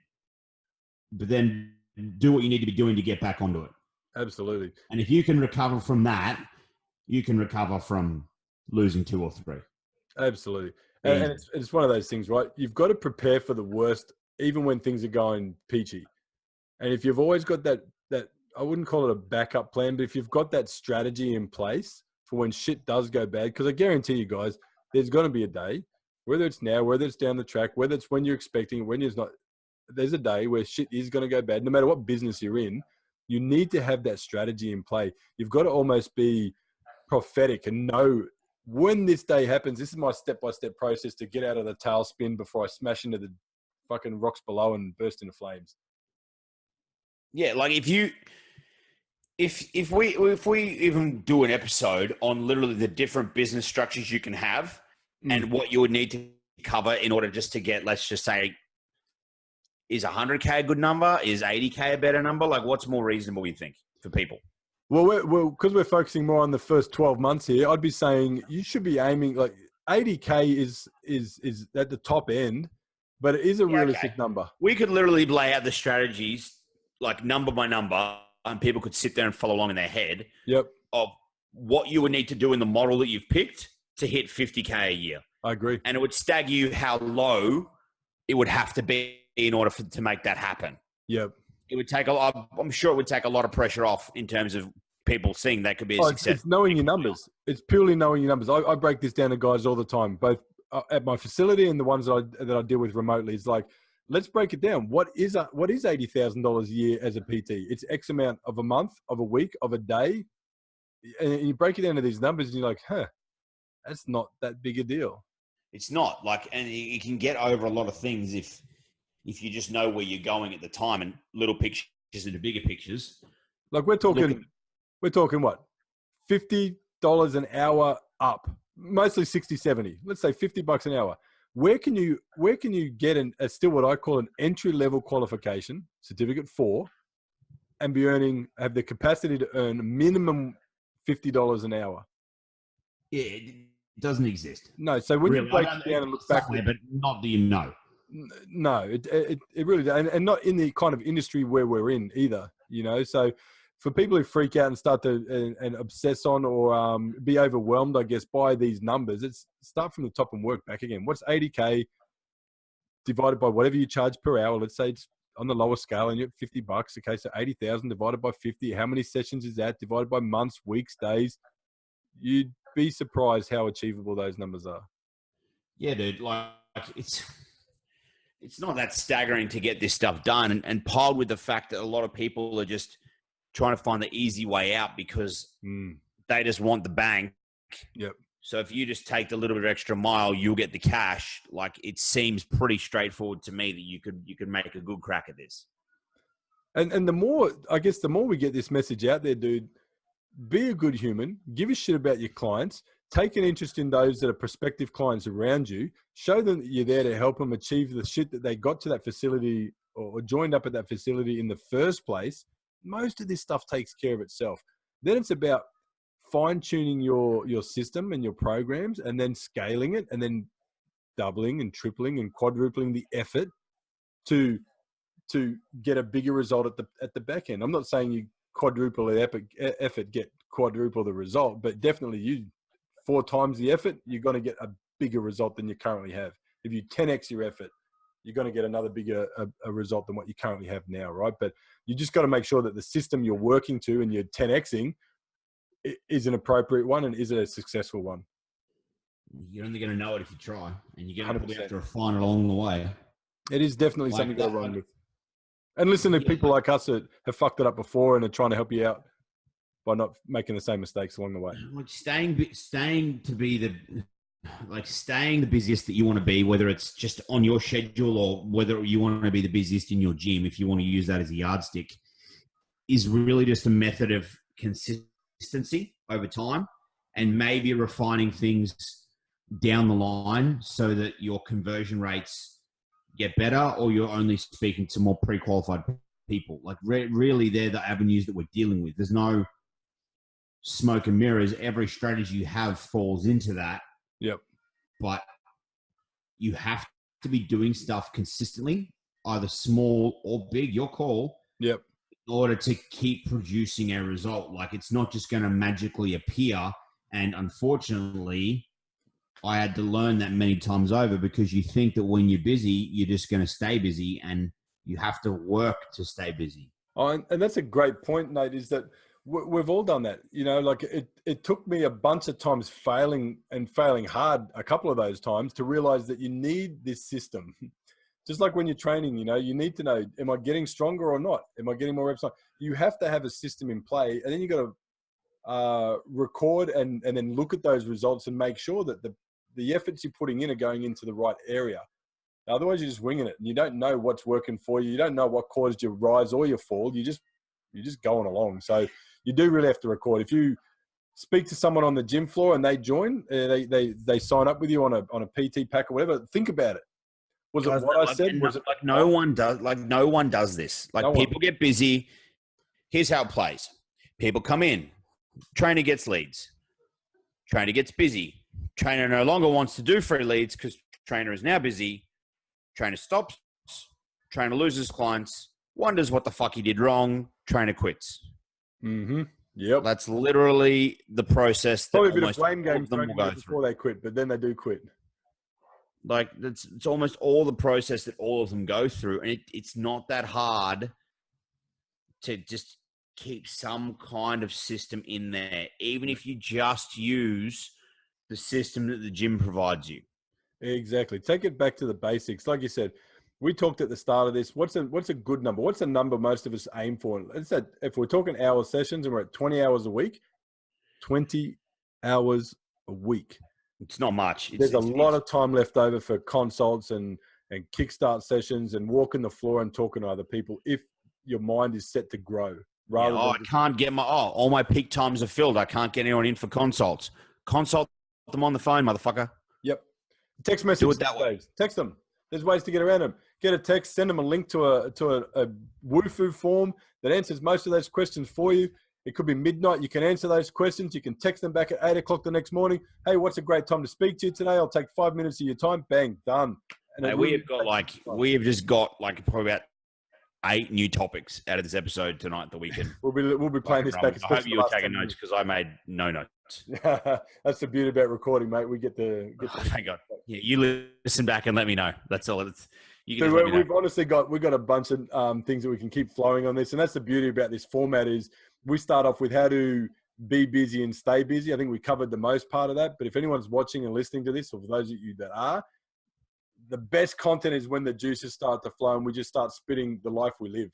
But then do what you need to be doing to get back onto it. Absolutely. And if you can recover from that, you can recover from losing 2 or 3. Absolutely. And it's one of those things, right? You've got to prepare for the worst, even when things are going peachy. And if you've always got that I wouldn't call it a backup plan, but if you've got that strategy in place for when shit does go bad, because I guarantee you guys, there's going to be a day, whether it's now, whether it's down the track, whether it's when you're expecting, when you're not, there's a day where shit is going to go bad. No matter what business you're in, you need to have that strategy in play. You've got to almost be prophetic and know when this day happens, this is my step-by-step process to get out of the tailspin before I smash into the fucking rocks below and burst into flames. Yeah, like if we even do an episode on literally the different business structures you can have and what you would need to cover in order just to get, let's just say, is 100K a good number? Is 80K a better number? Like, what's more reasonable, you think, for people? Well, because we're focusing more on the first 12 months here, I'd be saying you should be aiming like 80K is at the top end, but it is a realistic number. We could literally lay out the strategies like number by number, and people could sit there and follow along in their head. Yep. Of what you would need to do in the model that you've picked to hit 50K a year. I agree. And it would stagger you how low it would have to be in order to make that happen. Yep. It would take I'm sure it would take a lot of pressure off in terms of people seeing that could be a success. It's knowing your numbers. It's purely knowing your numbers. I break this down to guys all the time, both at my facility and the ones that I deal with remotely. It's like, let's break it down. What is $80,000 a year as a PT? It's X amount of a month, of a week, of a day. And you break it down to these numbers and you're like, that's not that big a deal. It's not and you can get over a lot of things if you just know where you're going at the time and little pictures into bigger pictures. Like we're talking what? $50 an hour up, mostly 60, 70. Let's say $50 an hour. Where can you get still what I call an entry level qualification certificate 4 and have the capacity to earn minimum $50 an hour? Yeah, it doesn't exist. No. So when you break it down and look back, but not that you know. No, it really does. And not in the kind of industry where we're in either, So for people who freak out and start to and obsess on or be overwhelmed, I guess, by these numbers, it's start from the top and work back again. What's 80K divided by whatever you charge per hour? Let's say it's on the lower scale and you're at $50. Okay, so 80,000 divided by 50. How many sessions is that? Divided by months, weeks, days. You'd be surprised how achievable those numbers are. Yeah, dude. It's not that staggering to get this stuff done, and piled with the fact that a lot of people are just trying to find the easy way out because they just want the bank. Yep. So if you just take the little bit of extra mile, you'll get the cash. It seems pretty straightforward to me that you could make a good crack at this. And the more we get this message out there, dude, be a good human, give a shit about your clients, take an interest in those that are prospective clients around you, show them that you're there to help them achieve the shit that they got to that facility or joined up at that facility in the first place. Most of this stuff takes care of itself. Then it's about fine-tuning your system and your programs and then scaling it and then doubling and tripling and quadrupling the effort to get a bigger result at the back end. I'm not saying you quadruple the effort, get quadruple the result, but definitely you 4 times the effort, you're going to get a bigger result than you currently have. If you 10x your effort, you're going to get another bigger a result than what you currently have now, right? But you just got to make sure that the system you're working to and you're 10xing is an appropriate one and is it a successful one. You're only going to know it if you try, and you're going to probably have to refine it along the way. It is definitely something to go wrong with. And listen to people like us that have fucked it up before and are trying to help you out by not making the same mistakes along the way. Staying the busiest that you want to be, whether it's just on your schedule or whether you want to be the busiest in your gym, if you want to use that as a yardstick, is really just a method of consistency over time and maybe refining things down the line so that your conversion rates get better, or you're only speaking to more pre-qualified people. Really, they're the avenues that we're dealing with. There's no smoke and mirrors. Every strategy you have falls into that. Yep. But you have to be doing stuff consistently, either small or big, your call. Yep. In order to keep producing a result. It's not just going to magically appear. And unfortunately, I had to learn that many times over, because you think that when you're busy, you're just going to stay busy, and you have to work to stay busy. Oh, and that's a great point, Nate, is that we've all done that. It took me a bunch of times failing hard, a couple of those times, to realize that you need this system. Just like when you're training, you need to know, am I getting stronger or not? Am I getting more reps on? You have to have a system in play, and then you got to record and then look at those results and make sure that the efforts you're putting in are going into the right area. Otherwise, you're just winging it, and you don't know what's working for you. You don't know what caused your rise or your fall. You're just going along. So you do really have to record. If you speak to someone on the gym floor and they join, they sign up with you on a PT pack or whatever, think about it. Was it what I said? No one does this. People get busy. Here's how it plays. People come in. Trainer gets leads. Trainer gets busy. Trainer no longer wants to do free leads because trainer is now busy. Trainer stops. Trainer loses clients. Wonders what the fuck he did wrong. Trainer quits. Mm-hmm. Yep. That's literally the process that Probably a bit of almost blame all game of them thrown will in there go before through. they quit, but then they do quit. Like it's almost all the process that all of them go through, and it's not that hard to just keep some kind of system in there, even if you just use the system that the gym provides you. Exactly. Take it back to the basics. Like you said, we talked at the start of this. What's a good number? What's a number most of us aim for? Let's say if we're talking hour sessions and we're at 20 hours a week, 20 hours a week. It's not much. There's a lot of time left over for consults and kickstart sessions and walking the floor and talking to other people if your mind is set to grow. Rather than I can't get all my peak times are filled. I can't get anyone in for consults. Consult them on the phone, motherfucker. Yep. Text message. Do it that way. Text them. There's ways to get around them. Get a text, send them a link to a Wufoo form that answers most of those questions for you. It could be midnight. You can answer those questions. You can text them back at 8 o'clock the next morning. Hey, what's a great time to speak to you today? I'll take 5 minutes of your time. Bang, done. And Hey, we have just got probably about 8 new topics out of this episode tonight that we can. We'll be playing this back. I hope you were taking notes because I made no notes. That's the beauty about recording, mate. We get the. Thank God. Yeah, you listen back and let me know. That's all. We've honestly got a bunch of things that we can keep flowing on this, and that's the beauty about this format is we start off with how to be busy and stay busy. I think we covered the most part of that. But if anyone's watching and listening to this, or for those of you that are, the best content is when the juices start to flow and we just start spitting the life we live.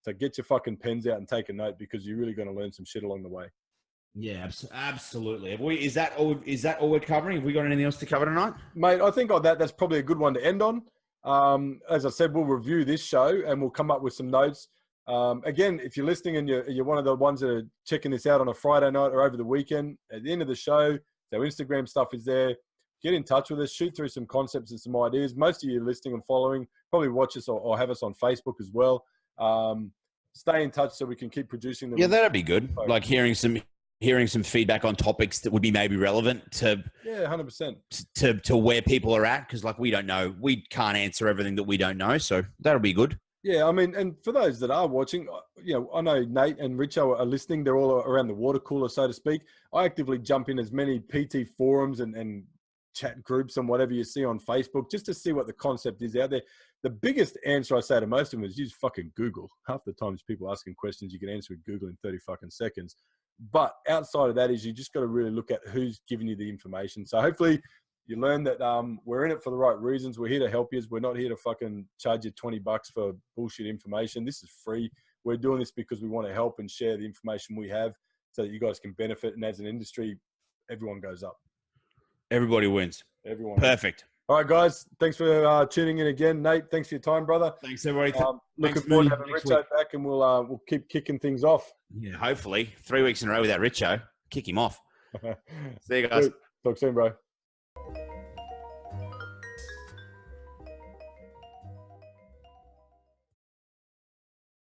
So get your fucking pens out and take a note because you're really going to learn some shit along the way. Yeah, absolutely. Is that all we're covering? Have we got anything else to cover tonight? Mate, I think on that's probably a good one to end on. As I said, we'll review this show and we'll come up with some notes. Again, if you're listening and you're one of the ones that are checking this out on a Friday night or over the weekend, at the end of the show, our Instagram stuff is there. Get in touch with us, shoot through some concepts and some ideas. Most of you listening and following probably watch us or have us on Facebook as well. Stay in touch so we can keep producing them. Yeah, that'd be good. Like hearing some feedback on topics that would be maybe relevant to 100% to where people are at, because like we don't know, we can't answer everything that we don't know, so that'll be good. Yeah, I mean, and for those that are watching, I know Nate and Richo are listening. They're all around the water cooler, so to speak. I actively jump in as many PT forums and chat groups and whatever you see on Facebook just to see what the concept is out there. The biggest answer I say to most of them is use fucking Google. Half the times people asking questions you can answer with Google in 30 fucking seconds. But outside of that is you just got to really look at who's giving you the information. So hopefully you learn that we're in it for the right reasons. We're here to help you. We're not here to fucking charge you $20 for bullshit information. This is free. We're doing this because we want to help and share the information we have so that you guys can benefit. And as an industry, everyone goes up. Everybody wins. Everyone. Perfect. Wins. All right, guys. Thanks for tuning in again. Nate, thanks for your time, brother. Thanks, everybody. Looking forward to having Richo back, and we'll keep kicking things off. Yeah, hopefully. 3 weeks in a row without Richo. Kick him off. See you guys. Talk soon, bro.